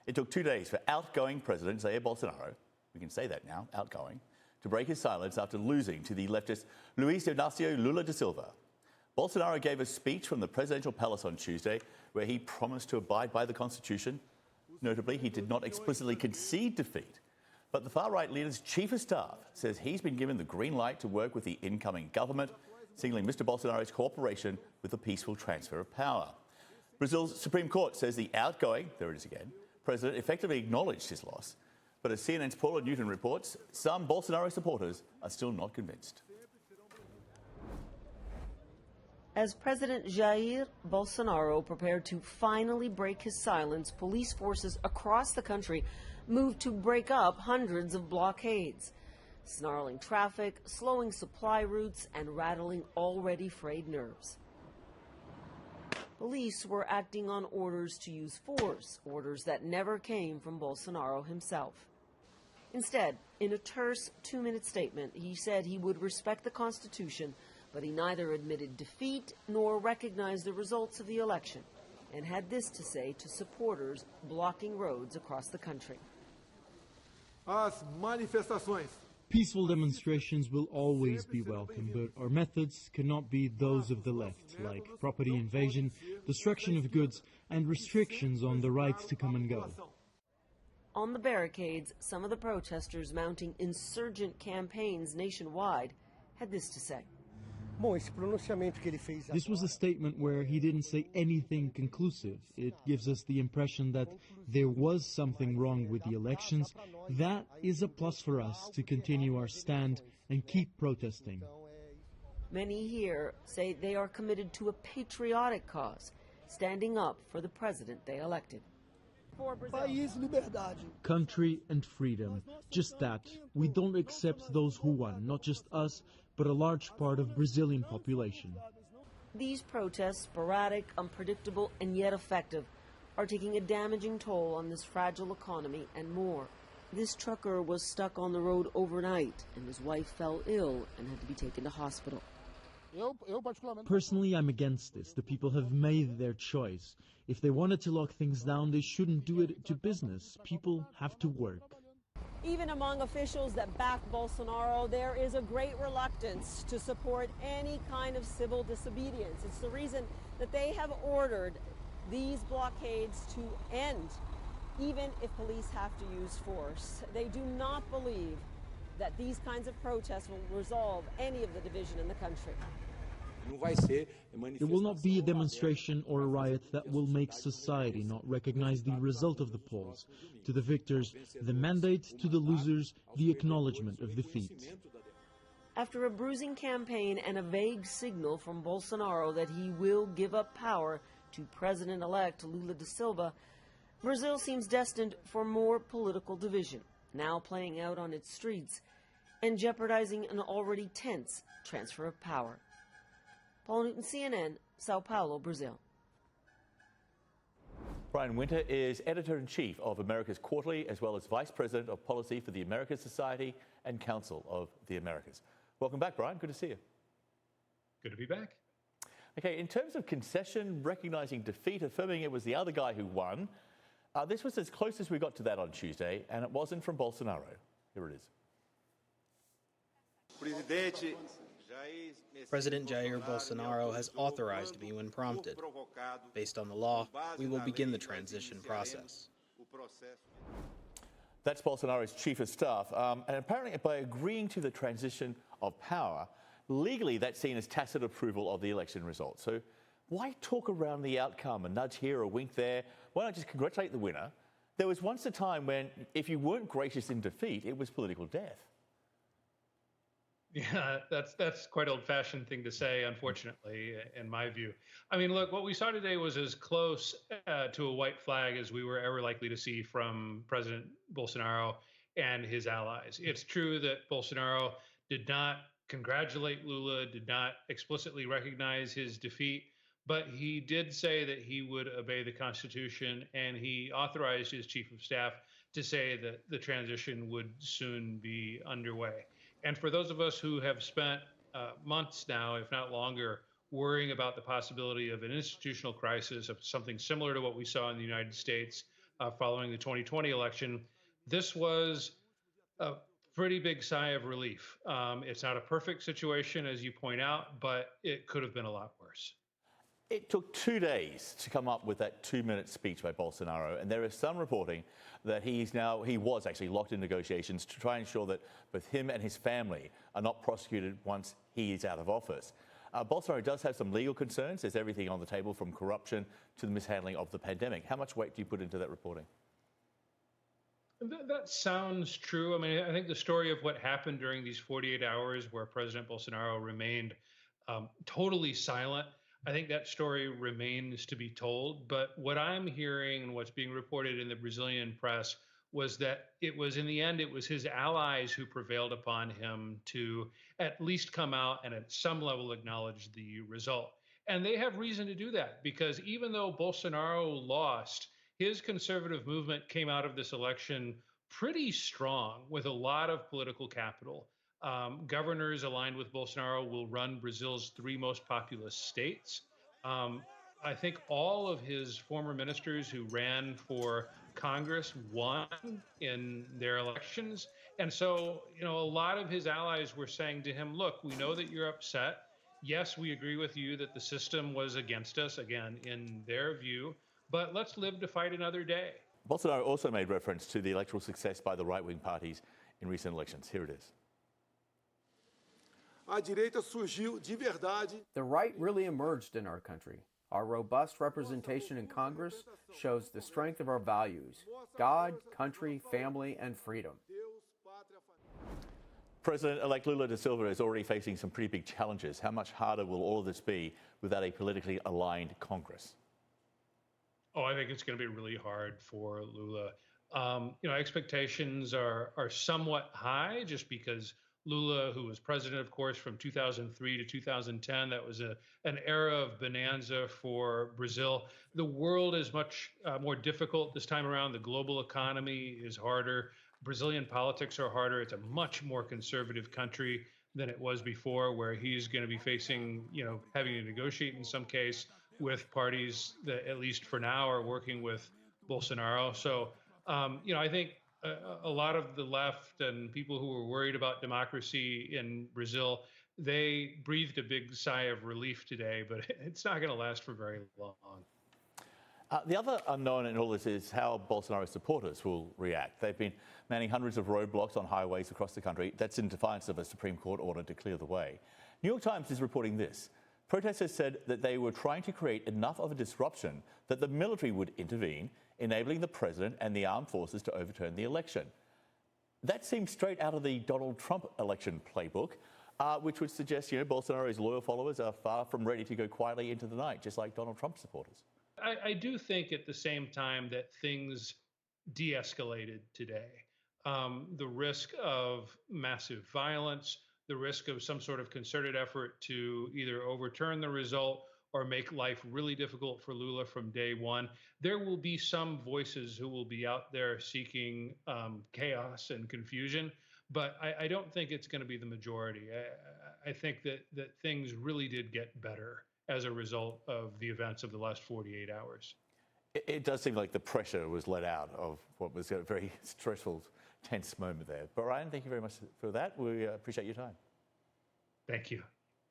It took 2 days for outgoing President Jair Bolsonaro, we can say that now, outgoing, to break his silence after losing to the leftist Luiz Inácio Lula da Silva. Bolsonaro gave a speech from the presidential palace on Tuesday where he promised to abide by the Constitution. Notably, he did not explicitly concede defeat. But the far-right leader's chief of staff says he's been given the green light to work with the incoming government, signaling Mr. Bolsonaro's cooperation with the peaceful transfer of power. Brazil's Supreme Court says the outgoing, there it is again, president effectively acknowledged his loss. But as CNN's Paula Newton reports, some Bolsonaro supporters are still not convinced. As President Jair Bolsonaro prepared to finally break his silence, police forces across the country moved to break up hundreds of blockades, snarling traffic, slowing supply routes, and rattling already frayed nerves. Police were acting on orders to use force, orders that never came from Bolsonaro himself. Instead, in a terse 2-minute statement, he said he would respect the Constitution, but he neither admitted defeat nor recognized the results of the election, and had this to say to supporters blocking roads across the country. As manifestações. Peaceful demonstrations will always be welcome, but our methods cannot be those of the left, like property invasion, destruction of goods, and restrictions on the right to come and go. On the barricades, some of the protesters mounting insurgent campaigns nationwide had this to say. This was a statement where he didn't say anything conclusive. It gives us the impression that there was something wrong with the elections. That is a plus for us to continue our stand and keep protesting. Many here say they are committed to a patriotic cause, standing up for the president they elected. Country and freedom, just that. We don't accept those who won, not just us, but a large part of Brazilian population. These protests, sporadic, unpredictable, and yet effective, are taking a damaging toll on this fragile economy and more. This trucker was stuck on the road overnight, and his wife fell ill and had to be taken to hospital. Personally, I'm against this. The people have made their choice. If they wanted to lock things down, they shouldn't do it to business. People have to work. Even among officials that back Bolsonaro, there is a great reluctance to support any kind of civil disobedience. It's the reason that they have ordered these blockades to end, even if police have to use force. They do not believe that these kinds of protests will resolve any of the division in the country. It will not be a demonstration or a riot that will make society not recognize the result of the polls. To the victors, the mandate; to the losers, the acknowledgement of defeat. After a bruising campaign and a vague signal from Bolsonaro that he will give up power to President-elect Lula da Silva, Brazil seems destined for more political division, now playing out on its streets and jeopardizing an already tense transfer of power. Paul Newton, CNN, Sao Paulo, Brazil. Brian Winter is Editor-in-Chief of America's Quarterly, as well as Vice President of Policy for the Americas Society and Council of the Americas. Welcome back, Brian. Good to see you. Good to be back. Okay, in terms of concession, recognizing defeat, affirming it was the other guy who won, this was as close as we got to that on Tuesday, and it wasn't from Bolsonaro. Here it is. President Jair Bolsonaro has authorized me when prompted. Based on the law, we will begin the transition process. That's Bolsonaro's chief of staff. And apparently by agreeing to the transition of power, legally that's seen as tacit approval of the election results. So why talk around the outcome, a nudge here, a wink there? Why not just congratulate the winner? There was once a time when if you weren't gracious in defeat, it was political death. Yeah, that's quite old-fashioned thing to say, unfortunately, in my view. I mean, look, what we saw today was as close to a white flag as we were ever likely to see from President Bolsonaro and his allies. It's true that Bolsonaro did not congratulate Lula, did not explicitly recognize his defeat, but he did say that he would obey the Constitution, and he authorized his chief of staff to say that the transition would soon be underway. And for those of us who have spent months now, if not longer, worrying about the possibility of an institutional crisis, of something similar to what we saw in the United States, following the 2020 election. This was a pretty big sigh of relief. It's not a perfect situation, as you point out, but it could have been a lot worse. It took 2 days to come up with that 2-minute speech by Bolsonaro, and there is some reporting that he was actually locked in negotiations to try and ensure that both him and his family are not prosecuted once he is out of office. Bolsonaro does have some legal concerns. There's everything on the table from corruption to the mishandling of the pandemic. How much weight do you put into that reporting? That sounds true. I mean, I think the story of what happened during these 48 hours where President Bolsonaro remained totally silent, I think that story remains to be told. But what I'm hearing and what's being reported in the Brazilian press was that it was, in the end, it was his allies who prevailed upon him to at least come out and at some level acknowledge the result. And they have reason to do that, because even though Bolsonaro lost, his conservative movement came out of this election pretty strong with a lot of political capital. Governors aligned with Bolsonaro will run Brazil's 3 most populous states. I think all of his former ministers who ran for Congress won in their elections. And so, a lot of his allies were saying to him, look, we know that you're upset. Yes, we agree with you that the system was against us, again, in their view, but let's live to fight another day. Bolsonaro also made reference to the electoral success by the right-wing parties in recent elections. Here it is. A direita surgiu de verdade. The right really emerged in our country. Our robust representation in Congress shows the strength of our values: God, country, family, and freedom. President-elect Lula da Silva is already facing some pretty big challenges. How much harder will all of this be without a politically aligned Congress? Oh, I think it's going to be really hard for Lula. Expectations are somewhat high just because Lula, who was president, of course, from 2003 to 2010, that was an era of bonanza for Brazil. The world is much more difficult this time around. The global economy is harder. Brazilian politics are harder. It's a much more conservative country than it was before, where he's going to be facing, having to negotiate in some case with parties that, at least for now, are working with Bolsonaro. So, I think a lot of the left and people who were worried about democracy in Brazil, they breathed a big sigh of relief today, but it's not going to last for very long. The other unknown in all this is how Bolsonaro supporters will react. They've been manning hundreds of roadblocks on highways across the country. That's in defiance of a Supreme Court order to clear the way. New York Times is reporting this. Protesters said that they were trying to create enough of a disruption that the military would intervene, enabling the president and the armed forces to overturn the election. That seems straight out of the Donald Trump election playbook, which would suggest, Bolsonaro's loyal followers are far from ready to go quietly into the night, just like Donald Trump supporters. I do think at the same time that things de-escalated today. The risk of massive violence, the risk of some sort of concerted effort to either overturn the result or make life really difficult for Lula from day one. There will be some voices who will be out there seeking chaos and confusion, but I don't think it's going to be the majority. I think that things really did get better as a result of the events of the last 48 hours. It does seem like the pressure was let out of what was a very stressful, tense moment there. But Ryan, thank you very much for that. We appreciate your time. Thank you.